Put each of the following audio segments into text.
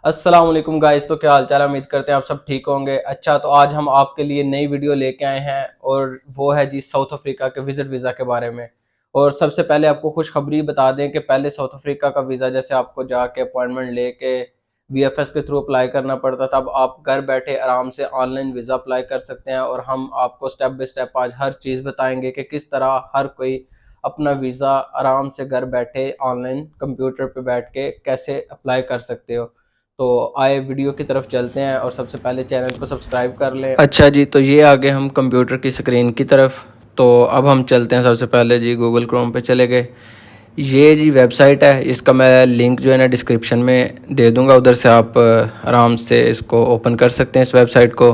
अस्सलाम वालेकुम गाइस। तो क्या हाल चाल है? उम्मीद करते हैं आप सब ठीक होंगे। अच्छा, तो आज हम आपके लिए नई वीडियो लेके आए हैं और वो है जी साउथ अफ्रीका के विजिट वीज़ा के बारे में। और सबसे पहले आपको खुशखबरी बता दें कि पहले साउथ अफ्रीका का वीज़ा जैसे आपको जाके अपॉइंटमेंट लेके वीएफएस के थ्रू अप्लाई करना पड़ता था, अब आप घर बैठे आराम से ऑनलाइन वीज़ा अप्लाई कर सकते हैं। और हम आपको स्टेप बाय स्टेप आज हर चीज़ बताएंगे कि किस तरह हर कोई अपना वीज़ा आराम से घर बैठे ऑनलाइन कंप्यूटर पे बैठ के कैसे अप्लाई कर सकते हो। तो आए वीडियो की तरफ चलते हैं और सबसे पहले चैनल को सब्सक्राइब कर लें। अच्छा जी, तो ये आगे हम कंप्यूटर की स्क्रीन की तरफ। तो अब हम चलते हैं, सबसे पहले जी गूगल क्रोम पे चले गए। ये जी वेबसाइट है, इसका मैं लिंक जो है ना डिस्क्रिप्शन में दे दूंगा, उधर से आप आराम से इसको ओपन कर सकते हैं इस वेबसाइट को।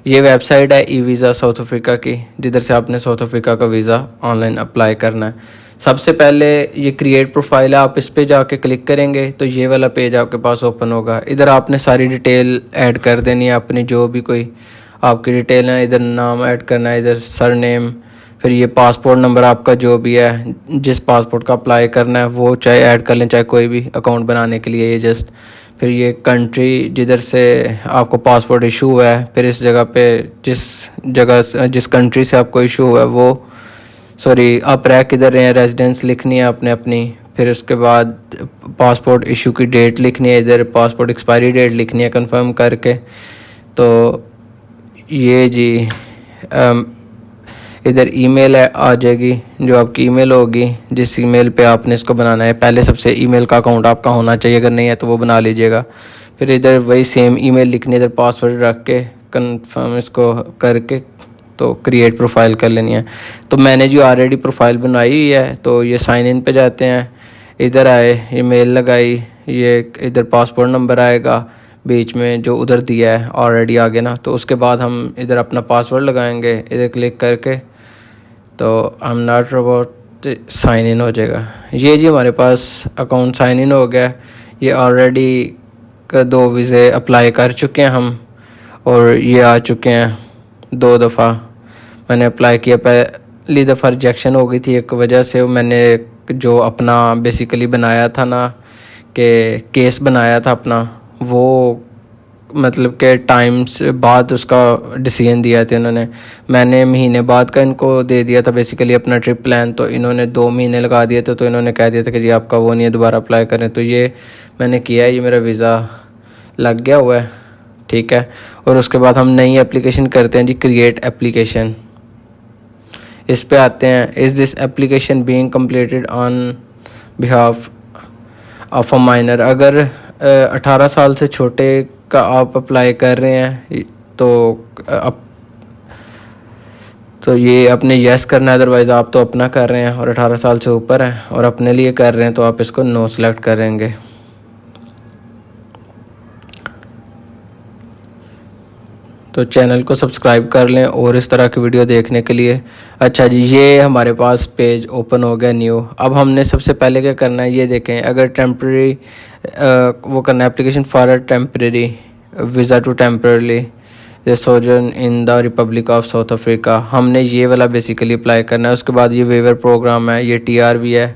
ये वेबसाइट है ई वीज़ा साउथ अफ्रीका की, जिधर से आपने साउथ अफ्रीका का वीज़ा ऑनलाइन अप्लाई करना है। सबसे पहले ये क्रिएट प्रोफाइल है, आप इस पे जाके क्लिक करेंगे तो ये वाला पेज आपके पास ओपन होगा। इधर आपने सारी डिटेल ऐड कर देनी है अपनी, जो भी कोई आपकी डिटेल है। इधर नाम ऐड करना है, इधर सरनेम, फिर ये पासपोर्ट नंबर आपका जो भी है, जिस पासपोर्ट का अप्लाई करना है वो चाहे ऐड कर लें, चाहे कोई भी अकाउंट बनाने के लिए ये जस्ट। फिर ये कंट्री जिधर से आपको पासपोर्ट इशू हुआ है, फिर इस जगह पे जिस कंट्री से आपको इशू हुआ है वो, सॉरी आप रह किधर रहे हैं, रेजिडेंस लिखनी है आपने अपनी। फिर उसके बाद पासपोर्ट इशू की डेट लिखनी है, इधर पासपोर्ट एक्सपायरी डेट लिखनी है कंफर्म करके। तो ये जी इधर ईमेल है आ जाएगी, जो आपकी ईमेल होगी, जिस ईमेल पे आपने इसको बनाना है। पहले सबसे ईमेल का अकाउंट आपका होना चाहिए, अगर नहीं है तो वो बना लीजिएगा। फिर इधर वही सेम ईमेल लिखनी है, इधर पासवर्ड रख के कंफर्म इसको करके तो क्रिएट प्रोफाइल कर लेनी है। तो मैंने जो ऑलरेडी प्रोफाइल बनाई हुई है, तो ये साइन इन पे जाते हैं। इधर आए, ये मेल लगाई, ये इधर पासपोर्ट नंबर आएगा बीच में जो उधर दिया है ऑलरेडी आगे ना। तो उसके बाद हम इधर अपना पासवर्ड लगाएंगे, इधर क्लिक करके तो I am not robot sign in हो जाएगा। ये जी हमारे पास अकाउंट साइन इन हो गया। ये ऑलरेडी 2 वीज़े अप्लाई कर चुके हैं हम, और ये आ चुके हैं 2 दफ़ा मैंने अप्लाई किया। पहली दफ़ा रिजेक्शन हो गई थी एक वजह से, मैंने जो अपना बेसिकली बनाया था ना, कि केस बनाया था अपना, वो मतलब के टाइम से बाद उसका डिसीजन दिया था इन्होंने। मैंने महीने बाद का इनको दे दिया था बेसिकली अपना ट्रिप प्लान, तो इन्होंने 2 महीने लगा दिए थे। तो इन्होंने कह दिया था कि जी आपका वो नहीं है, दोबारा अप्लाई करें। तो ये मैंने किया है, ये मेरा वीज़ा लग गया हुआ है, ठीक है। और उसके बाद हम नई एप्लीकेशन करते हैं जी, क्रिएट एप्लीकेशन। इस पे आते हैं, is this application being completed on behalf of a minor. अगर 18 साल से छोटे का आप अप्लाई कर रहे हैं तो ये अपने यस करना है, अदरवाइज़ आप तो अपना कर रहे हैं और 18 साल से ऊपर है और अपने लिए कर रहे हैं तो आप इसको नो सेलेक्ट करेंगे। तो चैनल को सब्सक्राइब कर लें और इस तरह की वीडियो देखने के लिए। अच्छा जी, ये हमारे पास पेज ओपन हो गया न्यू। अब हमने सबसे पहले क्या करना है, ये देखें। अगर टेम्प्रेरी वो करना है, application for a temporary visa to temporarily sojourn in the Republic of South Africa, हमने ये वाला बेसिकली अप्लाई करना है। उसके बाद ये वेवर प्रोग्राम है, ये TRV है,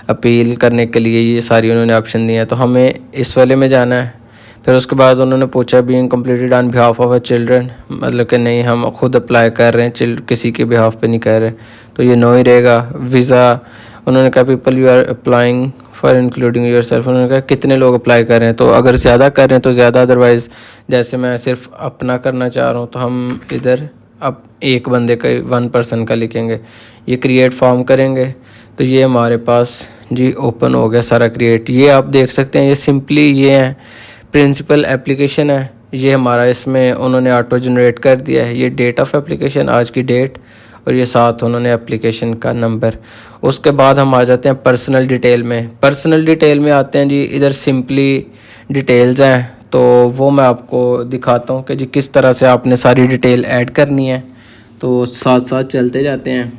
अपील करने के लिए ये सारी उन्होंने ऑप्शन दिए हैं, तो हमें इस वाले में जाना है। फिर उसके बाद उन्होंने पूछा being completed on behalf of a children, मतलब कि नहीं हम खुद अप्लाई कर रहे हैं, किसी के बिहाफ पे नहीं कर रहे, तो ये नो ही रहेगा। वीज़ा उन्होंने कहा people you are applying for including yourself, उन्होंने कहा कितने लोग अप्लाई कर रहे हैं, तो अगर ज़्यादा कर रहे हैं तो ज़्यादा, अदरवाइज़ जैसे मैं सिर्फ अपना करना चाह रहा हूँ तो हम इधर अब एक बंदे का 1 पर्सन का लिखेंगे। ये क्रिएट फॉर्म करेंगे तो ये हमारे पास जी ओपन हो गया सारा क्रिएट। ये आप देख सकते हैं, ये सिंपली ये है प्रिंसिपल एप्लीकेशन है, ये हमारा इसमें उन्होंने ऑटो जनरेट कर दिया है। ये डेट ऑफ एप्लीकेशन, आज की डेट, और ये साथ उन्होंने एप्लीकेशन का नंबर। उसके बाद हम आ जाते हैं पर्सनल डिटेल में। पर्सनल डिटेल में आते हैं जी, इधर सिंपली डिटेल्स हैं, तो वो मैं आपको दिखाता हूँ कि जी किस तरह से आपने सारी डिटेल ऐड करनी है। तो साथ साथ चलते जाते हैं।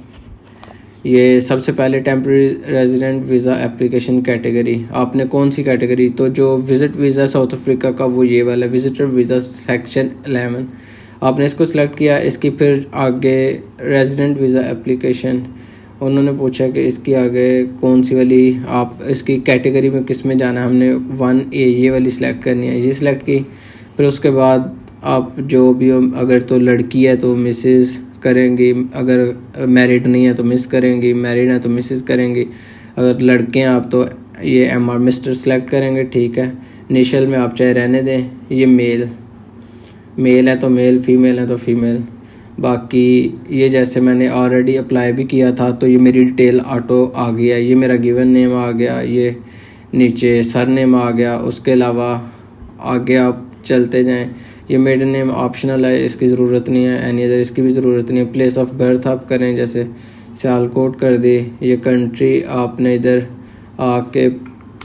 ये सबसे पहले temporary resident visa application category, आपने कौन सी कैटेगरी, तो जो विज़िट वीज़ा साउथ अफ्रीका का वो ये वाला विजिटर वीज़ा सेक्शन 11, आपने इसको सिलेक्ट किया। इसकी फिर आगे रेजिडेंट वीज़ा एप्लीकेशन, उन्होंने पूछा कि इसकी आगे कौन सी वाली आप इसकी कैटेगरी में किस में जाना है। हमने 1A ये वाली सिलेक्ट करनी है, ये सिलेक्ट की। फिर उसके बाद आप जो भी हो, अगर तो लड़की है तो मिसेस करेंगी, अगर मैरिड नहीं है तो मिस करेंगी, मैरिड है तो मिसेस करेंगी, अगर लड़के हैं आप तो ये MR मिस्टर सेलेक्ट करेंगे, ठीक है। इनिशियल में आप चाहे रहने दें। ये मेल है तो मेल, फीमेल है तो फीमेल। बाकी ये जैसे मैंने ऑलरेडी अप्लाई भी किया था तो ये मेरी डिटेल ऑटो आ गया। ये मेरा गिवन नेम आ गया, ये नीचे सर नेम आ गया। उसके अलावा आगे आप चलते जाएं। ये मेडन नेम ऑप्शनल है, इसकी ज़रूरत नहीं है। एनी अदर इसकी भी ज़रूरत नहीं है। प्लेस ऑफ बर्थ आप करें, जैसे सियालकोट कर दी। ये कंट्री आपने इधर आके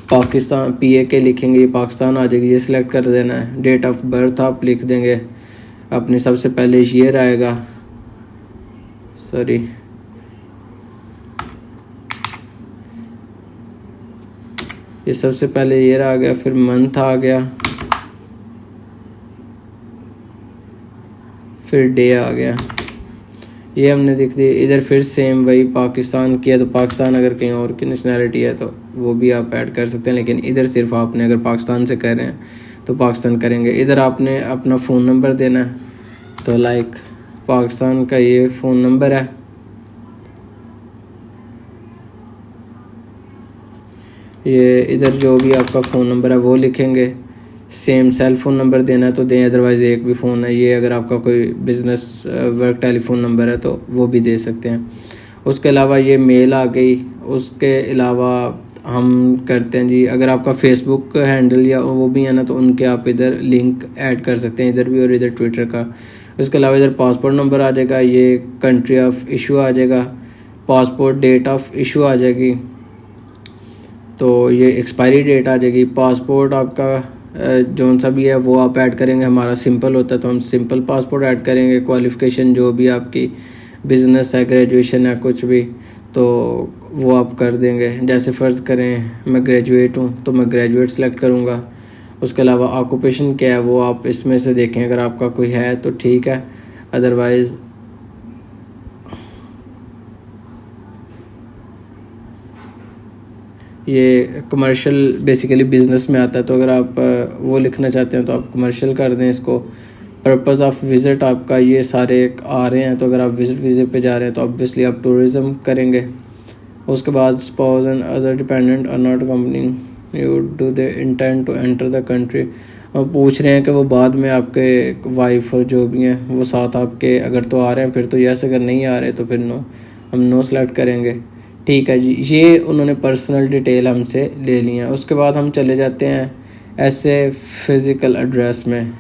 पाकिस्तान PAK लिखेंगे, ये पाकिस्तान आ जाएगी, ये सिलेक्ट कर देना है। डेट ऑफ बर्थ आप लिख देंगे अपनी, सबसे पहले ईयर आएगा, सॉरी ये सबसे पहले ईयर आ गया, फिर मंथ आ गया, फिर डे आ गया, ये हमने लिख दी। इधर फिर सेम वही पाकिस्तान किया तो पाकिस्तान, अगर कहीं और की नेशनैलिटी है तो वो भी आप ऐड कर सकते हैं, लेकिन इधर सिर्फ आपने अगर पाकिस्तान से कर रहे हैं तो पाकिस्तान करेंगे। इधर आपने अपना फ़ोन नंबर देना है, तो लाइक पाकिस्तान का ये फ़ोन नंबर है। ये इधर जो भी आपका फ़ोन नंबर है वो लिखेंगे। सेम सेल फ़ोन नंबर देना है तो दें, अदरवाइज़ एक भी फ़ोन है, ये अगर आपका कोई बिज़नेस वर्क टेलीफोन नंबर है तो वो भी दे सकते हैं। उसके अलावा ये मेल आ गई। उसके अलावा हम करते हैं जी, अगर आपका फेसबुक हैंडल या वो भी है ना तो उनके आप इधर लिंक ऐड कर सकते हैं, इधर भी और इधर ट्विटर का। उसके अलावा इधर पासपोर्ट नंबर आ जाएगा, ये कंट्री ऑफ इशू आ जाएगा, पासपोर्ट डेट ऑफ इशू आ जाएगी, तो ये एक्सपायरी डेट आ जाएगी। पासपोर्ट आपका जौन सा भी है वो आप ऐड करेंगे। हमारा सिंपल होता है तो हम सिंपल पासपोर्ट ऐड करेंगे। क्वालिफ़िकेशन जो भी आपकी बिज़नेस है, ग्रेजुएशन है, कुछ भी तो वो आप कर देंगे। जैसे फ़र्ज़ करें मैं ग्रेजुएट हूँ तो मैं ग्रेजुएट सेलेक्ट करूँगा। उसके अलावा ऑक्यूपेशन क्या है वो आप इसमें से देखें, अगर आपका कोई है तो ठीक है, अदरवाइज़ ये कमर्शियल बेसिकली बिज़नेस में आता है, तो अगर आप वो लिखना चाहते हैं तो आप कमर्शियल कर दें इसको। पर्पज़ ऑफ विज़िट आपका ये सारे आ रहे हैं, तो अगर आप विज़िट पे जा रहे हैं तो ऑब्वियसली आप टूरिज़्म करेंगे। उसके बाद spouse and other dependent are not accompanying you do they intend to enter the country. और पूछ रहे हैं कि वो बाद में आपके वाइफ और जो भी हैं वो साथ आपके अगर तो आ रहे हैं फिर तो यस, अगर नहीं आ रहे तो फिर नो, हम नो सेलेक्ट करेंगे। ठीक है जी, ये उन्होंने पर्सनल डिटेल हमसे ले ली है। उसके बाद हम चले जाते हैं ऐसे फ़िज़िकल एड्रेस में।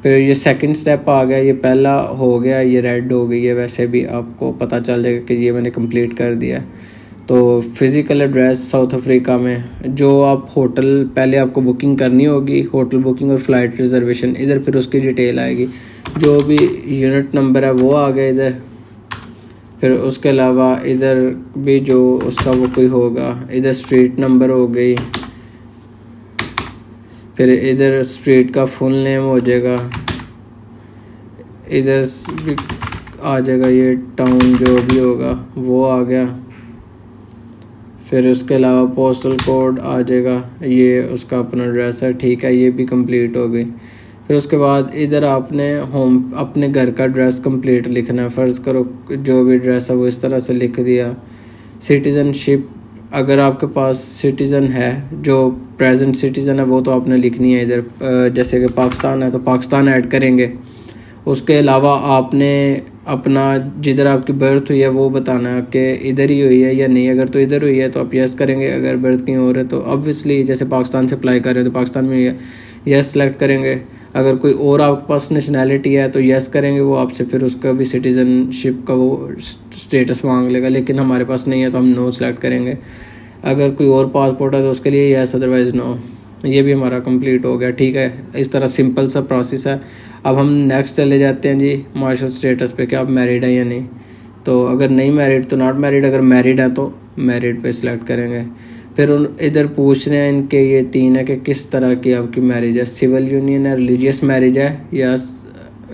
फिर ये सेकंड स्टेप आ गया, ये पहला हो गया, ये रेड हो गई है, वैसे भी आपको पता चल जाएगा कि ये मैंने कंप्लीट कर दिया। तो फ़िज़िकल एड्रेस साउथ अफ्रीका में जो आप होटल पहले आपको बुकिंग करनी होगी, होटल बुकिंग और फ़्लाइट रिज़र्वेशन, इधर फिर उसकी डिटेल आएगी। जो भी यूनिट नंबर है वो आ गया इधर। फिर उसके अलावा इधर भी जो उसका वो कोई होगा, इधर स्ट्रीट नंबर हो गई, फिर इधर स्ट्रीट का फुल नेम हो जाएगा, इधर भी आ जाएगा ये टाउन जो भी होगा वो आ गया। फिर उसके अलावा पोस्टल कोड आ जाएगा, ये उसका अपना एड्रेस है, ठीक है, ये भी कंप्लीट हो गई। फिर उसके बाद इधर आपने होम अपने घर का एड्रेस कंप्लीट लिखना है। फ़र्ज़ करो जो भी एड्रेस है वो इस तरह से लिख दिया। सिटीज़नशिप अगर आपके पास सिटीज़न है, जो प्रेजेंट सिटीज़न है वो तो आपने लिखनी है इधर। जैसे कि पाकिस्तान है तो पाकिस्तान ऐड करेंगे। उसके अलावा आपने अपना जिधर आपकी बर्थ हुई है वो बताना है कि इधर ही हुई है या नहीं। अगर तो इधर हुई है तो आप यस करेंगे, अगर बर्थ कहीं और है तो ऑब्वियसली जैसे पाकिस्तान से अप्लाई कर रहे हो तो पाकिस्तान में हुई है, यस सेलेक्ट करेंगे। अगर कोई और आपके पास नेशनैलिटी है तो यस करेंगे, वो आपसे फिर उसका भी सिटीज़नशिप का वो स्टेटस मांग लेगा, लेकिन हमारे पास नहीं है तो हम नो सेलेक्ट करेंगे। अगर कोई और पासपोर्ट है तो उसके लिए यस, अदरवाइज़ नो। ये भी हमारा कंप्लीट हो गया, ठीक है। इस तरह सिंपल सा प्रोसेस है। अब हम नेक्स्ट चले जाते हैं जी मार्शल स्टेटस पे, कि आप मैरिड हैं या नहीं। तो अगर नहीं मैरिड तो नॉट मैरिड, अगर मैरिड है तो मैरिड पे सिलेक्ट करेंगे। फिर इधर पूछ रहे हैं इनके ये तीन है कि किस तरह की आपकी मैरिज है, सिविल यूनियन है, रिलीजियस मैरिज है या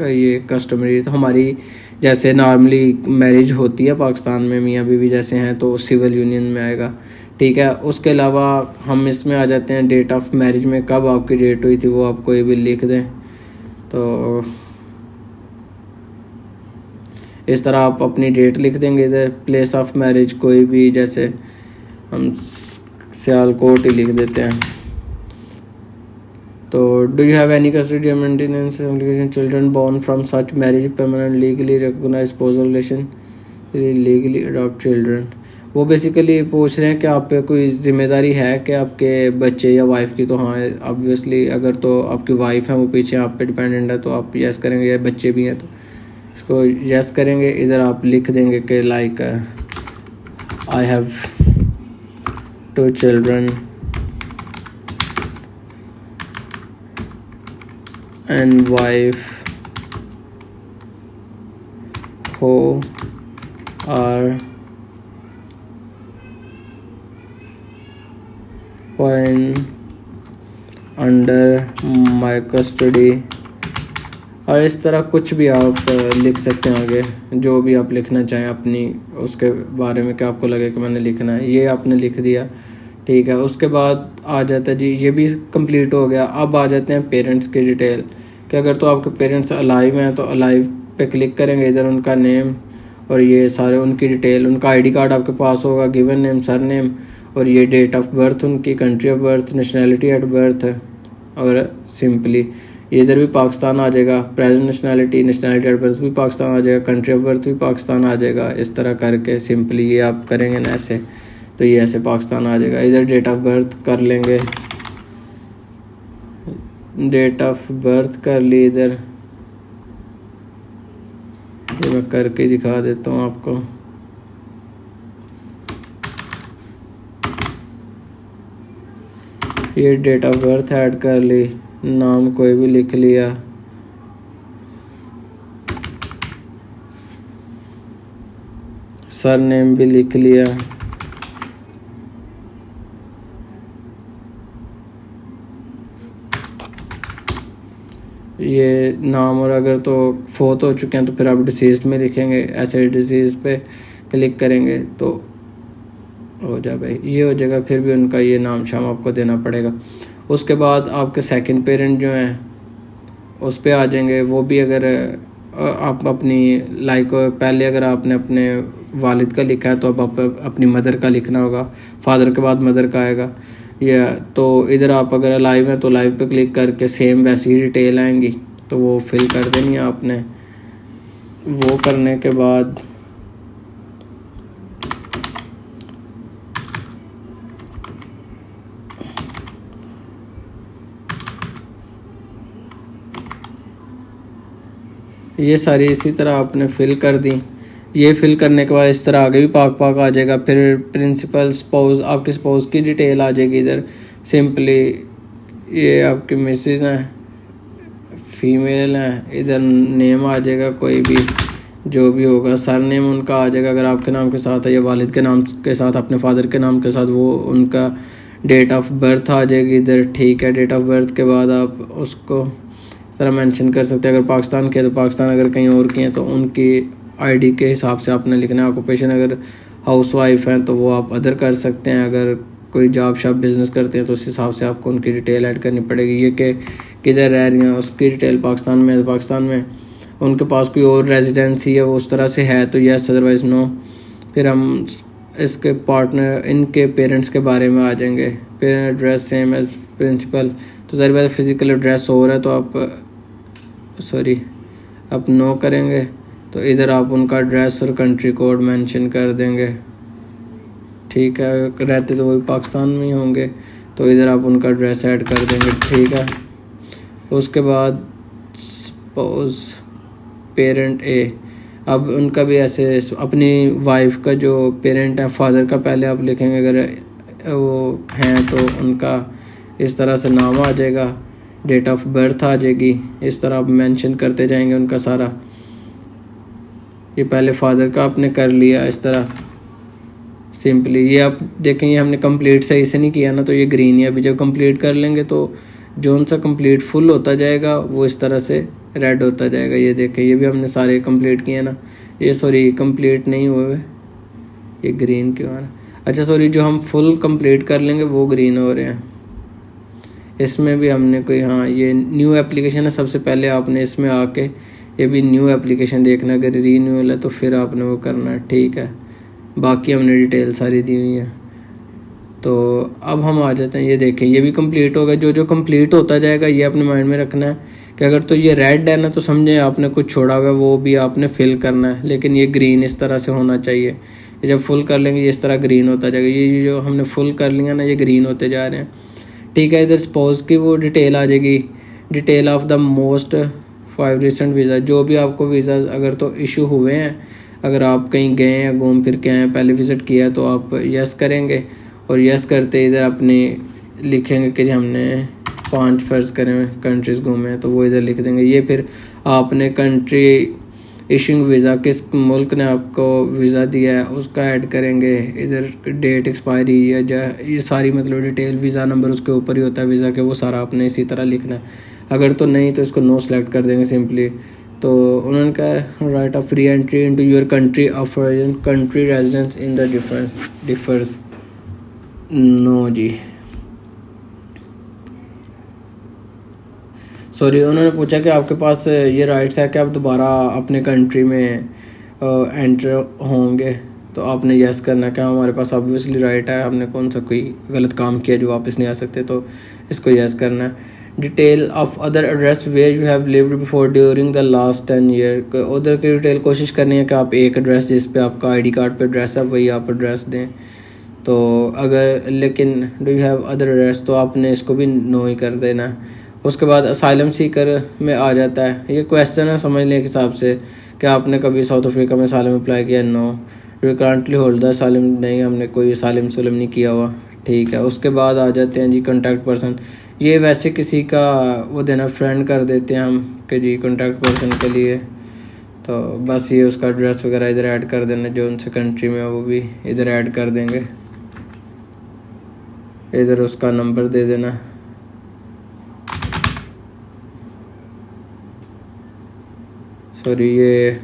ये कस्टमरी। तो हमारी जैसे नॉर्मली मैरिज होती है पाकिस्तान में, मियाँ बीवी जैसे हैं तो सिविल यूनियन में आएगा, ठीक है। उसके अलावा हम इसमें आ जाते हैं डेट ऑफ मैरिज में, कब आपकी डेट हुई थी वो आप कोई भी लिख दें। तो इस तरह आप अपनी डेट लिख देंगे इधर। प्लेस ऑफ मैरिज कोई भी, जैसे हम सियालकोट ही लिख देते हैं। तो do you have any custody maintenance children born from such marriage permanent legally recognised spousal relation legally adopt children. वो बेसिकली पूछ रहे हैं कि आप पे कोई जिम्मेदारी है कि आपके बच्चे या वाइफ की। तो हाँ ऑब्वियसली, अगर तो आपकी वाइफ है वो पीछे आप पे डिपेंडेंट है तो आप यस करेंगे, या बच्चे भी हैं तो इसको यस करेंगे। इधर आप लिख देंगे कि like I have 2 children and wife who are when under my custody। और इस तरह कुछ भी आप लिख सकते हैं आगे, जो भी आप लिखना चाहें अपनी उसके बारे में, क्या आपको लगे कि मैंने लिखना है, ये आपने लिख दिया, ठीक है। उसके बाद आ जाता है जी, ये भी कंप्लीट हो गया। अब आ जाते हैं पेरेंट्स की डिटेल, कि अगर तो आपके पेरेंट्स अलाइव हैं तो अलाइव पे क्लिक करेंगे, इधर उनका नेम और ये सारे उनकी डिटेल, उनका आईडी कार्ड आपके पास होगा, गिवन नेम, सर नेम, और ये डेट ऑफ बर्थ, उनकी country of birth, nationality at birth, और सिंपली इधर भी पाकिस्तान आ जाएगा। Present nationality, nationality at birth भी पाकिस्तान आ जाएगा, कंट्री ऑफ बर्थ भी पाकिस्तान आ जाएगा। इस तरह करके सिंपली ये आप करेंगे ना ऐसे, तो ये ऐसे पाकिस्तान आ जाएगा। इधर डेट ऑफ बर्थ कर लेंगे, डेट ऑफ बर्थ कर ली इधर, ये मैं करके दिखा देता हूँ आपको। ये डेट ऑफ बर्थ ऐड कर ली, नाम कोई भी लिख लिया, सर नेम भी लिख लिया, ये नाम। और अगर तो फोत हो चुके हैं तो फिर आप डिसीज़ में लिखेंगे, ऐसे डिसीज़ पे क्लिक करेंगे तो हो जाए भाई, ये हो जाएगा। फिर भी उनका ये नाम शाम आपको देना पड़ेगा। उसके बाद आपके सेकंड पेरेंट जो हैं उस पे आ जाएंगे। वो भी अगर आप अपनी लाइक पहले अगर आपने अपने वालिद का लिखा है तो अब आप अपनी मदर का लिखना होगा, फादर के बाद मदर का आएगा। या तो इधर आप अगर लाइव हैं तो लाइव पे क्लिक करके सेम वैसी ही डिटेल आएंगी तो वो फिल कर देनी है आपने। वो करने के बाद ये सारी इसी तरह आपने फिल कर दी। ये फिल करने के बाद इस तरह आगे भी पाक पाक आ जाएगा। फिर प्रिंसिपल, स्पाउस, आपके स्पाउस की डिटेल आ जाएगी इधर। सिंपली ये आपकी मिसेज हैं, फीमेल हैं, इधर नेम आ जाएगा कोई भी जो भी होगा, सर नेम उनका आ जाएगा अगर आपके नाम के साथ है, या वालिद के नाम के साथ, अपने फादर के नाम के साथ वो उनका डेट ऑफ बर्थ आ जाएगी इधर, ठीक है। डेट ऑफ बर्थ के बाद आप उसको इस तरह मेंशन कर सकते हैं। अगर पाकिस्तान के तो पाकिस्तान, अगर कहीं और की हैं तो उनकी आईडी के हिसाब से आपने लिखना है। ऑक्यूपेशन अगर हाउस वाइफ हैं तो वो आप अदर कर सकते हैं। अगर कोई जॉब शॉप बिज़नेस करते हैं तो उस हिसाब से आपको उनकी डिटेल ऐड करनी पड़ेगी। ये कि किधर रह रही हैं उसकी डिटेल पाकिस्तान में, तो पाकिस्तान में उनके पास कोई और रेजिडेंसी है वो उस तरह से है तो येस, अदरवाइज़ नो। फिर हम इसके पार्टनर, इनके पेरेंट्स के बारे में आ जाएंगे। Parent address same as principal, तो ज़ाहिर बात है फिज़िकल एड्रेस और है तो आप नो करेंगे तो इधर आप उनका एड्रेस और कंट्री कोड मेंशन कर देंगे, ठीक है। रहते तो वही पाकिस्तान में ही होंगे तो इधर आप उनका एड्रेस ऐड कर देंगे, ठीक है। उसके बाद सपोज पेरेंट ए, अब उनका भी ऐसे अपनी वाइफ का जो पेरेंट है, फादर का पहले आप लिखेंगे, अगर वो हैं तो उनका इस तरह से नाम आ जाएगा, डेट ऑफ बर्थ आ जाएगी। इस तरह आप मेंशन करते जाएंगे उनका सारा। ये पहले फादर का आपने कर लिया इस तरह सिंपली। ये आप देखें, ये हमने कंप्लीट सही से नहीं किया ना तो ये ग्रीन है। अभी जब कंप्लीट कर लेंगे तो जो सा कंप्लीट फुल होता जाएगा वो इस तरह से रेड होता जाएगा। ये देखें, ये भी हमने सारे कंप्लीट किए ना। ये सॉरी कंप्लीट नहीं हुए, ये ग्रीन क्यों आ रहा है? अच्छा सॉरी, जो हम फुल कंप्लीट कर लेंगे वो ग्रीन हो रहे हैं। इसमें भी हमने कोई, हाँ ये न्यू एप्लीकेशन है, सबसे पहले आपने इसमें आके ये भी न्यू एप्लीकेशन देखना, अगर रीन्यूअल है तो फिर आपने वो करना है, ठीक है। बाकी हमने डिटेल सारी दी हुई है। तो अब हम आ जाते हैं, ये देखें ये भी कंप्लीट होगा। जो जो कंप्लीट होता जाएगा ये अपने माइंड में रखना है कि अगर तो ये रेड है ना तो समझें आपने कुछ छोड़ा हुआ है, वो भी आपने फिल करना है। लेकिन ये ग्रीन इस तरह से होना चाहिए। जब फुल कर लेंगे ये इस तरह ग्रीन होता जाएगा। ये जो हमने फुल कर लिया ना ये ग्रीन होते जा रहे हैं, ठीक है। इधर सपोज की वो डिटेल आ जाएगी, detail of the most 5 recent visa. जो भी आपको वीज़ा अगर तो इशू हुए हैं, अगर आप कहीं गए हैं, घूम फिर के आए, पहले विज़िट किया है, तो आप यस करेंगे। और यस करते इधर अपने लिखेंगे कि हमने 5 फर्ज करें कंट्रीज़ घूमे, तो वो इधर लिख देंगे। ये फिर आपने कंट्री इशूइंग वीज़ा, किस मुल्क ने आपको वीज़ा दिया है उसका ऐड करेंगे। इधर डेट एक्सपायरी या ये सारी मतलब डिटेल, वीज़ा नंबर उसके ऊपर ही होता है वीज़ा के, वो सारा आपने इसी तरह लिखना है। अगर तो नहीं तो इसको नो सेलेक्ट कर देंगे सिंपली। तो उन्होंने कहा right of free entry into your country of origin, country residence in the differs, no जी सॉरी। उन्होंने पूछा कि आपके पास ये राइट्स है कि आप दोबारा अपने कंट्री में एंटर होंगे, तो आपने यस करना। क्या हमारे पास ऑब्वियसली राइट है, हमने कौन सा कोई गलत काम किया जो वापस नहीं आ सकते, तो इसको यस करना है। Detail of other address where you have lived before during the last 10 year, उधर की डिटेल कोशिश करनी है कि आप एक एड्रेस जिस पे आपका आईडी कार्ड पे एड्रेस है वही आप एड्रेस दें। तो अगर लेकिन do you have other address तो आपने इसको भी नो ही कर देना। उसके बाद असाइलम सीकर में आ जाता है, ये क्वेश्चन है समझने के हिसाब से कि आपने कभी साउथ अफ्रीका में असाइलम अप्लाई किया, no. We currently hold the asylum, नहीं हमने कोई असाइलम सलम नहीं किया हुआ, ठीक है। उसके बाद आ जाते हैं जी कॉन्टैक्ट पर्सन। ये वैसे किसी का वो देना, फ्रेंड कर देते हैं हम कि जी कॉन्टैक्ट पर्सन के लिए, तो बस ये उसका एड्रेस वगैरह इधर ऐड कर देना, जो उनसे कंट्री में है वो भी इधर ऐड कर देंगे। इधर उसका नंबर दे देना। सॉरी ये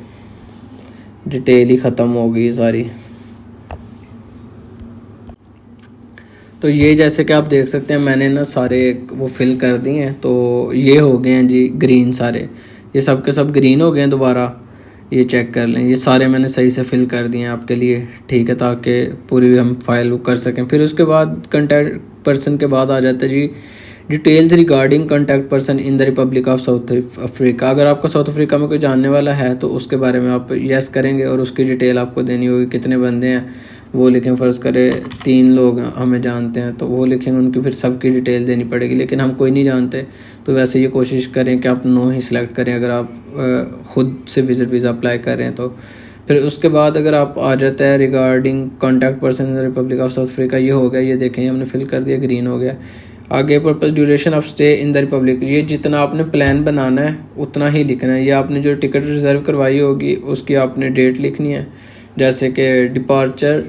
डिटेल ही ख़त्म हो गई सारी। तो ये जैसे कि आप देख सकते हैं मैंने ना सारे वो फिल कर दिए हैं, तो ये हो गए हैं जी ग्रीन सारे, ये सब के सब ग्रीन हो गए हैं। दोबारा ये चेक कर लें, ये सारे मैंने सही से फिल कर दिए हैं आपके लिए, ठीक है, ताकि पूरी हम फाइल वो कर सकें। फिर उसके बाद कॉन्टैक्ट पर्सन के बाद आ जाता है जी details regarding contact person in the Republic of South Africa. अगर आपका साउथ अफ्रीका में कोई जानने वाला है तो उसके बारे में आप यस करेंगे और उसकी डिटेल आपको देनी होगी। कितने बंदे हैं वो लिखें, फ़र्ज़ करें 3 लोग हमें जानते हैं तो वो लिखेंगे, उनकी फिर सबकी डिटेल देनी पड़ेगी। लेकिन हम कोई नहीं जानते तो वैसे ये कोशिश करें कि आप नो ही सिलेक्ट करें अगर आप ख़ुद से विज़िट वीज़ा अप्लाई कर रहे हैं तो। फिर उसके बाद अगर आप आ जाता है regarding contact person in the Republic of South Africa, ये हो गया, ये देखें हमने फिल कर दिया, ग्रीन हो गया। आगे purpose duration of stay in the Republic, ये जितना आपने प्लान बनाना है उतना ही लिखना है। ये आपने जो टिकट रिज़र्व करवाई होगी उसकी आपने डेट लिखनी है, जैसे कि departure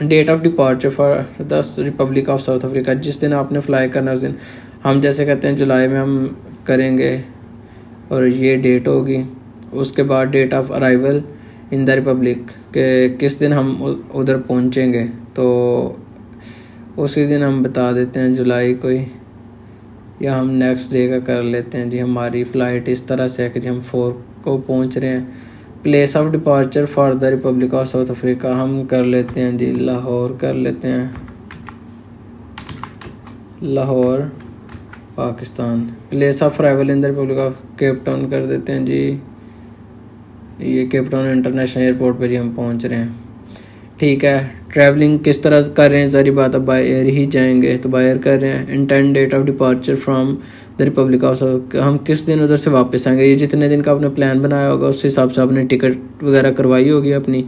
date of departure for the Republic of South Africa, जिस दिन आपने फ़्लाई करना उस दिन। हम जैसे कहते हैं जुलाई में हम करेंगे और ये डेट होगी। उसके बाद date of arrival in the Republic के किस दिन हम उधर पहुंचेंगे, तो उसी दिन हम बता देते हैं जुलाई को ही, या हम नेक्स्ट डे का कर लेते हैं जी। हमारी फ़्लाइट इस तरह से है कि जी हम 4 को पहुंच रहे हैं। Place of departure for the Republic of South Africa हम कर लेते हैं जी लाहौर, कर लेते हैं Lahore Pakistan. Place of arrival in the Republic of Cape Town कर देते हैं जी, ये केप टाउन इंटरनेशनल एयरपोर्ट पे जी हम पहुंच रहे हैं, ठीक है। ट्रैवलिंग किस तरह कर रहे हैं, सारी बात अब बाय एयर ही जाएंगे तो बाय एयर कर रहे हैं। Intend date of departure from the Republic of South, हम किस दिन उधर से वापस आएंगे। ये जितने दिन का आपने प्लान बनाया होगा उस हिसाब से आपने टिकट वगैरह करवाई होगी अपनी,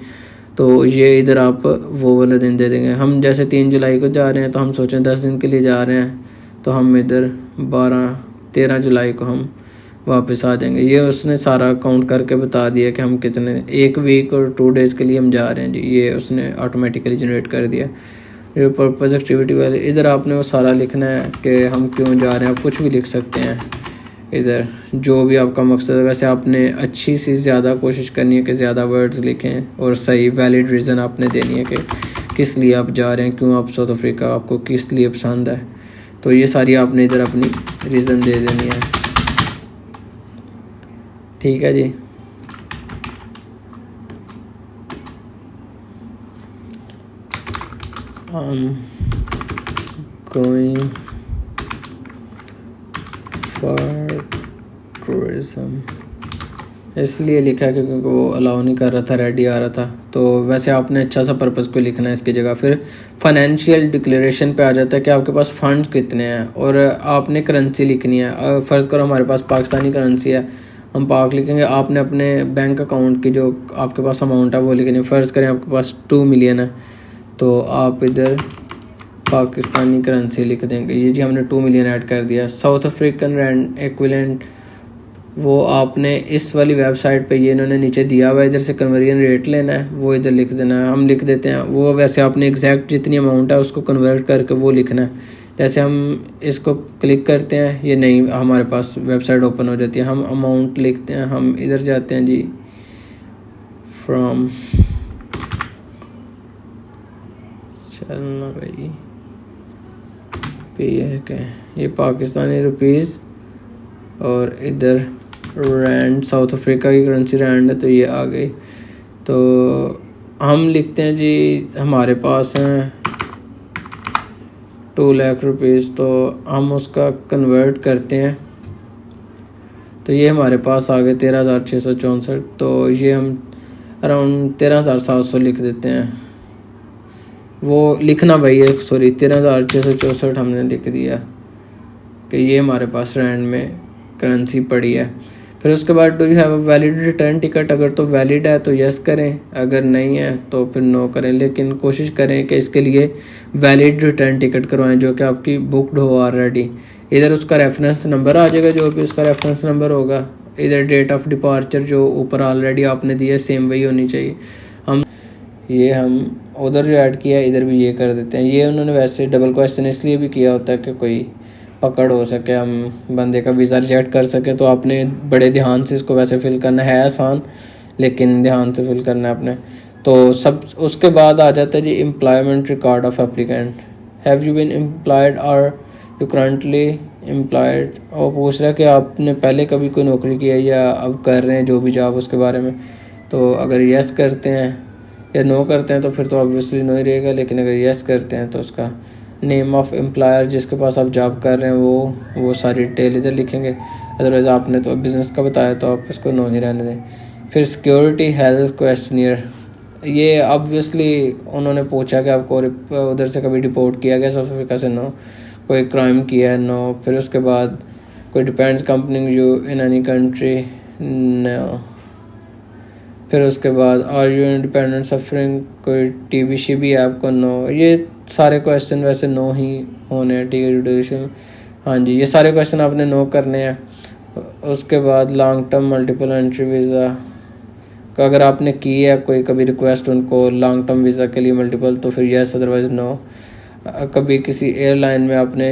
तो ये इधर आप वो वाले दिन दे देंगे। हम जैसे 3 जुलाई को जा रहे हैं तो हम सोचें 10 दिन के लिए जा रहे हैं, तो हम इधर 13 जुलाई को हम वापस आ जाएंगे। ये उसने सारा काउंट करके बता दिया कि हम कितने 1 वीक और 2 डेज़ के लिए हम जा रहे हैं जी, ये उसने ऑटोमेटिकली जनरेट कर दिया। ये पर्पज़ एक्टिविटी वाले, इधर आपने वो सारा लिखना है कि हम क्यों जा रहे हैं। आप कुछ भी लिख सकते हैं इधर, जो भी आपका मकसद है। वैसे आपने अच्छी सी ज़्यादा कोशिश करनी है कि ज़्यादा वर्ड्स लिखें और सही वैलिड रीज़न आपने देनी है कि किस लिए आप जा रहे हैं, क्यों आप साउथ अफ्रीका, आपको किस लिए पसंद है। तो ये सारी आपने इधर अपनी रीज़न दे देनी है। ठीक है जी। गोइंग फॉर टूरिज़म इसलिए लिखा है क्योंकि वो अलाउ नहीं कर रहा था, रेडी आ रहा था। तो वैसे आपने अच्छा सा पर्पज़ को लिखना है इसकी जगह। फिर फाइनेंशियल डिक्लेरेशन पे आ जाता है कि आपके पास फ़ंड्स कितने हैं और आपने करेंसी लिखनी है। फ़र्ज़ करो हमारे पास पाकिस्तानी करेंसी है, हम पाक लिखेंगे। आपने अपने बैंक अकाउंट की जो आपके पास अमाउंट है वो लिखनी है। फ़र्ज़ करें आपके पास 2 मिलियन है, तो आप इधर पाकिस्तानी करेंसी लिख देंगे। ये जी हमने 2 मिलियन ऐड कर दिया। साउथ अफ्रीकन रैंड एक्विवेलेंट वो आपने इस वाली वेबसाइट पे, ये इन्होंने नीचे दिया हुआ है, इधर से कन्वर्जन रेट लेना है, वो इधर लिख देना है। हम लिख देते हैं वो, वैसे आपने एग्जैक्ट जितनी अमाउंट है उसको कन्वर्ट करके वो लिखना है। जैसे हम इसको क्लिक करते हैं, ये नहीं हमारे पास वेबसाइट ओपन हो जाती है। हम अमाउंट लिखते हैं, हम इधर जाते हैं जी, फ्रॉम, चलना भाई पे है ये पाकिस्तानी रुपीज़ और इधर रैंड, साउथ अफ्रीका की करेंसी रैंड है, तो ये आ गई। तो हम लिखते हैं जी हमारे पास हैं 2 लाख रुपीज़, तो हम उसका कन्वर्ट करते हैं तो ये हमारे पास आ गए 13,664। तो ये हम अराउंड 13,700 लिख देते हैं। वो लिखना भाई है, सॉरी 13,664 हमने लिख दिया कि ये हमारे पास रैंड में करेंसी पड़ी है। फिर उसके बाद do you have a valid return ticket, अगर तो वैलिड है तो यस करें, अगर नहीं है तो फिर नो करें। लेकिन कोशिश करें कि इसके लिए वैलिड रिटर्न टिकट करवाएं जो कि आपकी बुकड हो ऑलरेडी। इधर उसका रेफरेंस नंबर आ जाएगा, जो भी उसका रेफरेंस नंबर होगा। इधर डेट ऑफ डिपार्चर जो ऊपर ऑलरेडी आपने दिया सेम वही होनी चाहिए। हम उधर जो ऐड किया इधर भी ये कर देते हैं। ये उन्होंने वैसे डबल क्वेश्चन इसलिए भी किया होता है कि कोई पकड़ हो सके, हम बंदे का वीज़ा रिजेक्ट कर सके। तो आपने बड़े ध्यान से इसको वैसे फिल करना है, आसान लेकिन ध्यान से फिल करना है आपने। तो सब उसके बाद आ जाता है जी employment record of applicant. Have you been employed or you currently employed, और पूछ रहा है कि आपने पहले कभी कोई नौकरी की है या अब कर रहे हैं जो भी जॉब उसके बारे में। तो अगर यस करते हैं या नो करते हैं तो फिर तो ऑब्वियसली नो ही रहेगा, लेकिन अगर यस करते हैं तो उसका नेम ऑफ़ एम्प्लॉयर जिसके पास आप जॉब कर रहे हैं वो सारी डिटेल इधर लिखेंगे। अदरवाइज़ आपने तो बिज़नेस का बताया तो आप इसको नो ही रहने दें। फिर सिक्योरिटी हेल्थ क्वेश्चनियर, ये ऑब्वियसली उन्होंने पूछा कि आपको उधर से कभी डिपोर्ट किया गया साउथ अफ्रीका से, नो। कोई क्राइम किया है, नो। फिर उसके बाद कोई depends company you in any country, no. फिर उसके बाद आर यू इंडिपेंडेंट सफरिंग, कोई टीबी शीबी है आपको, नो। ये सारे क्वेश्चन वैसे नो ही होने हैं, ठीक है। जुडिशल, हाँ जी, ये सारे क्वेश्चन आपने नो करने हैं। उसके बाद long term multiple entry visa का अगर आपने की है कोई कभी रिक्वेस्ट उनको लॉन्ग टर्म वीज़ा के लिए मल्टीपल, तो फिर यस, अदरवाइज़ नो। कभी किसी एयरलाइन में आपने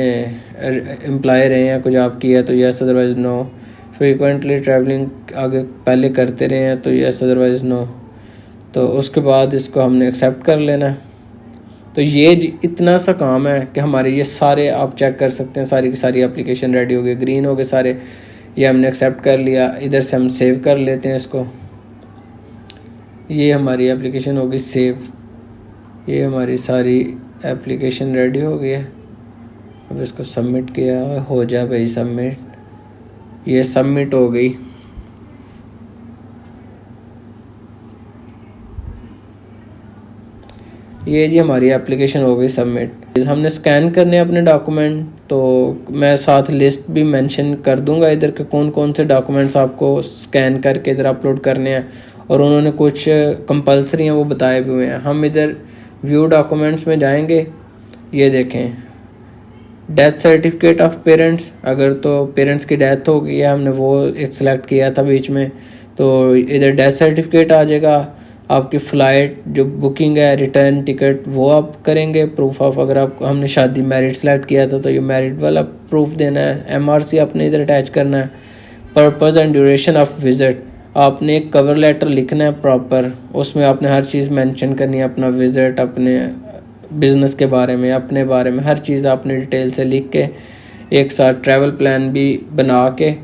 एम्प्लॉय रहे हैं, कुछ जॉब की है तो yes, otherwise no. Frequently travelling आगे पहले करते रहे हैं तो यस, अदरवाइज़ नो। तो उसके बाद इसको हमने एक्सेप्ट कर लेना है। तो ये इतना सा काम है कि हमारे ये सारे आप चेक कर सकते हैं, सारी की सारी एप्लीकेशन रेडी हो गई, ग्रीन हो गए सारे। ये हमने एक्सेप्ट कर लिया, इधर से हम सेव कर लेते हैं इसको। ये हमारी एप्लीकेशन होगी सेव, ये हमारी सारी एप्लीकेशन रेडी हो गई है। अब इसको सबमिट किया, हो जाए भाई सबमिट। ये सबमिट हो गई। ये जी हमारी एप्लीकेशन हो गई सबमिट। हमने स्कैन करने अपने डॉक्यूमेंट, तो मैं साथ लिस्ट भी मेंशन कर दूंगा इधर के कौन कौन से डॉक्यूमेंट्स आपको स्कैन करके इधर अपलोड करने हैं, और उन्होंने कुछ कंपलसरी हैं वो बताए भी हुए हैं। हम इधर व्यू डॉक्यूमेंट्स में जाएंगे, ये देखें डेथ सर्टिफिकेट ऑफ पेरेंट्स, अगर तो पेरेंट्स की डेथ हो गई है, हमने वो एक सिलेक्ट किया था बीच में, तो इधर डेथ सर्टिफिकेट आ जाएगा। आपकी फ़्लाइट जो बुकिंग है, रिटर्न टिकट वो आप करेंगे। प्रूफ ऑफ, अगर आप हमने शादी मैरिड सेलेक्ट किया था तो ये मैरिड वाला प्रूफ देना है। एमआरसी आपने इधर अटैच करना है। Purpose and duration of visit, आपने एक कवर लेटर लिखना है प्रॉपर, उसमें आपने हर चीज़ मेंशन करनी है, अपना विज़िट, अपने बिज़नेस के बारे में, अपने बारे में, हर चीज़ आपने डिटेल से लिख के एक साथ ट्रैवल प्लान भी बना के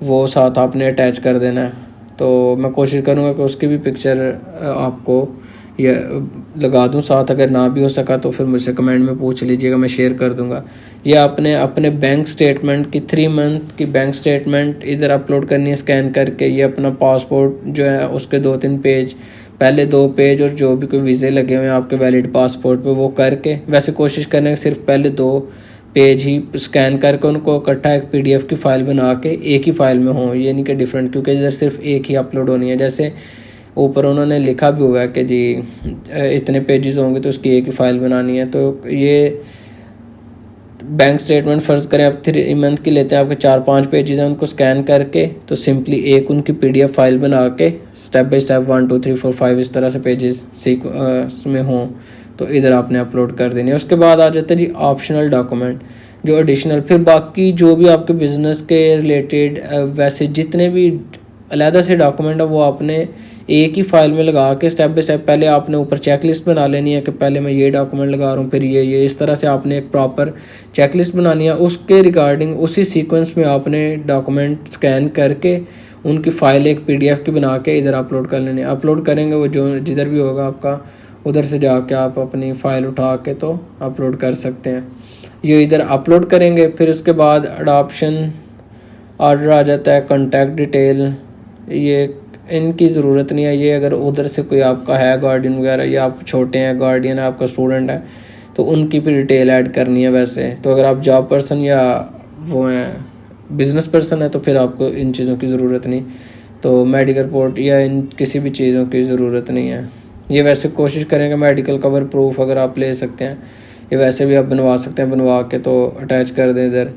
वो साथ आपने अटैच कर देना है। तो मैं कोशिश करूँगा कि उसकी भी पिक्चर आपको ये लगा दूँ साथ। अगर ना भी हो सका तो फिर मुझसे कमेंट में पूछ लीजिएगा, मैं शेयर कर दूँगा। ये आपने अपने बैंक स्टेटमेंट की 3 मंथ की बैंक स्टेटमेंट इधर अपलोड करनी है स्कैन करके। ये अपना पासपोर्ट जो है उसके 2-3 पेज, पहले 2 पेज, और जो भी कोई वीज़े लगे हुए हैं आपके वैलिड पासपोर्ट पे वो करके, वैसे कोशिश करने सिर्फ पहले 2 पेज ही स्कैन करके उनको इकट्ठा एक पीडीएफ की फ़ाइल बना के एक ही फ़ाइल में हो, ये नहीं कि डिफरेंट, क्योंकि इधर सिर्फ एक ही अपलोड होनी है। जैसे ऊपर उन्होंने लिखा भी हुआ है कि जी इतने पेजेस होंगे तो उसकी एक ही फ़ाइल बनानी है। तो ये बैंक स्टेटमेंट फ़र्ज़ करें आप 3 मंथ की लेते हैं, आपके 4-5 पेजेस हैं, उनको स्कैन करके तो सिंपली एक उनकी पीडीएफ फाइल बना के स्टेप बाय स्टेप 1 2 3 4 5 इस तरह से पेजेस में हों तो इधर आपने अपलोड कर देनी है। उसके बाद आ जाता है जी ऑप्शनल डॉक्यूमेंट जो एडिशनल, फिर बाकी जो भी आपके बिज़नेस के रिलेटेड वैसे जितने भी अलहदा से डॉक्यूमेंट है वो आपने एक ही फाइल में लगा के स्टेप बाय स्टेप पहले आपने ऊपर चेकलिस्ट बना लेनी है कि पहले मैं ये डॉक्यूमेंट लगा रहा हूँ, फिर ये इस तरह से आपने एक प्रॉपर चेकलिस्ट बनानी है। उसके रिगार्डिंग उसी सीक्वेंस में आपने डॉक्यूमेंट स्कैन करके उनकी फ़ाइल एक पीडीएफ की बना के इधर अपलोड कर लेनी है। अपलोड करेंगे वो जो जिधर भी होगा आपका, उधर से जाके आप अपनी फ़ाइल उठा के तो अपलोड कर सकते हैं। ये इधर अपलोड करेंगे, फिर उसके बाद अडॉप्शन ऑर्डर आ जाता है, कॉन्टैक्ट डिटेल, ये इनकी ज़रूरत नहीं है। ये अगर उधर से कोई आपका है गार्डियन वगैरह, या आप छोटे हैं, गार्डियन है आपका, स्टूडेंट है, तो उनकी भी डिटेल ऐड करनी है। वैसे तो अगर आप जॉब पर्सन या वो हैं बिज़नेस पर्सन है तो फिर आपको इन चीज़ों की ज़रूरत नहीं, तो मेडिकल रिपोर्ट या इन किसी भी चीज़ों की ज़रूरत नहीं है। ये वैसे कोशिश करेंगे मेडिकल कवर प्रूफ अगर आप ले सकते हैं, ये वैसे भी आप बनवा सकते हैं, बनवा के तो अटैच कर दें इधर।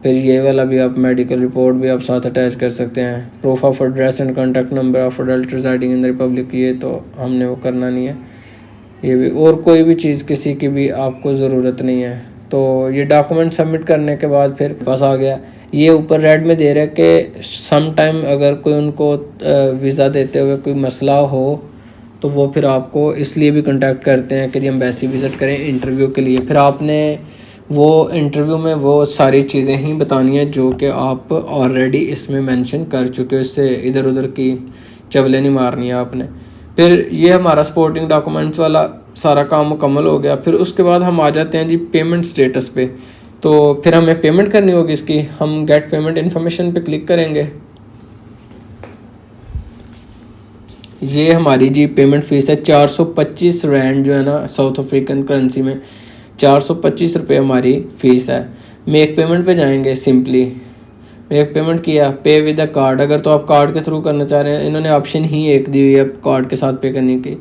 फिर ये वाला भी आप मेडिकल रिपोर्ट भी आप साथ अटैच कर सकते हैं। Proof of address and contact number of adult residing in the Republic, ये तो हमने वो करना नहीं है। ये भी, और कोई भी चीज़ किसी की भी आपको ज़रूरत नहीं है। तो ये डॉक्यूमेंट सबमिट करने के बाद फिर पास आ गया। ये ऊपर रेड में दे रहा है कि सम टाइम अगर कोई उनको वीज़ा देते हुए कोई मसला हो तो वो फिर आपको इसलिए भी कांटेक्ट करते हैं कि जी एम्बेसी विज़िट करें इंटरव्यू के लिए। फिर आपने वो इंटरव्यू में वो सारी चीज़ें ही बतानी है जो कि आप ऑलरेडी इसमें मेंशन कर चुके हो, इससे इधर उधर की चवलें नहीं मारनी है आपने। फिर ये हमारा सपोर्टिंग डॉक्यूमेंट्स वाला सारा काम मुकम्मल हो गया। फिर उसके बाद हम आ जाते हैं जी पेमेंट स्टेटस पे। तो फिर हमें पेमेंट करनी होगी इसकी, हम गेट पेमेंट इन्फॉर्मेशन पे क्लिक करेंगे। ये हमारी जी पेमेंट फ़ीस है 425 रैंड जो है ना साउथ अफ्रीकन करेंसी में 425 रुपये हमारी फ़ीस है। मेक पेमेंट पे जाएंगे, सिंपली मेक पेमेंट किया, पे विद अ कार्ड, अगर तो आप कार्ड के थ्रू करना चाह रहे हैं, इन्होंने ऑप्शन ही एक दी हुई है कार्ड के साथ पे करने की।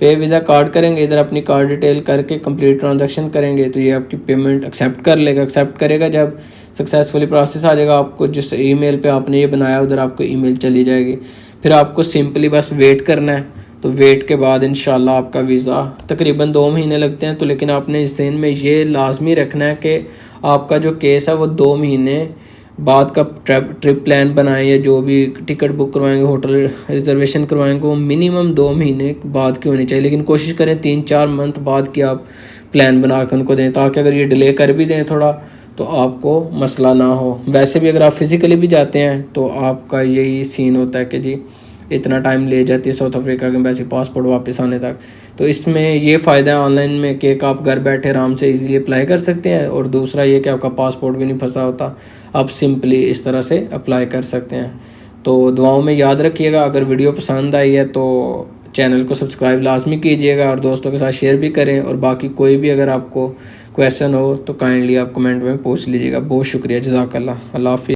पे विद अ कार्ड करेंगे, इधर अपनी कार्ड डिटेल करके कंप्लीट ट्रांजैक्शन करेंगे तो ये आपकी पेमेंट एक्सेप्ट कर लेगा। एक्सेप्ट करेगा, जब सक्सेसफुली प्रोसेस आ जाएगा आपको जिस ईमेल पे आपने ये बनाया उधर आपको ईमेल चली जाएगी। फिर आपको सिंपली बस वेट करना है। तो वेट के बाद इंशाल्लाह आपका वीज़ा तकरीबन 2 महीने लगते हैं। तो लेकिन आपने इस दिन में ये लाजमी रखना है कि आपका जो केस है वो 2 महीने बाद का ट्रिप प्लान बनाएं, या जो भी टिकट बुक करवाएंगे, होटल रिजर्वेशन करवाएंगे, वो मिनिमम 2 महीने बाद की होनी चाहिए। लेकिन कोशिश करें 3-4 मंथ बाद की आप प्लान बना के उनको दें, ताकि अगर ये डिले कर भी दें थोड़ा तो आपको मसला ना हो। वैसे भी अगर आप फिज़िकली भी जाते हैं तो आपका यही सीन होता है कि जी इतना टाइम ले जाती है साउथ अफ्रीका के एम्बेसी पासपोर्ट वापस आने तक। तो इसमें ये फ़ायदा है ऑनलाइन में कि आप घर बैठे आराम से इजीली अप्लाई कर सकते हैं, और दूसरा ये कि आपका पासपोर्ट भी नहीं फंसा होता, आप सिंपली इस तरह से अप्लाई कर सकते हैं। तो दुआओं में याद रखिएगा। अगर वीडियो पसंद आई है तो चैनल को सब्सक्राइब लाजमी कीजिएगा और दोस्तों के साथ शेयर भी करें। और बाकी कोई भी अगर आपको क्वेश्चन हो तो काइंडली आप कमेंट में पूछ लीजिएगा। बहुत शुक्रिया, जज़ाकल्लाह, अल्लाह हाफ़िज़।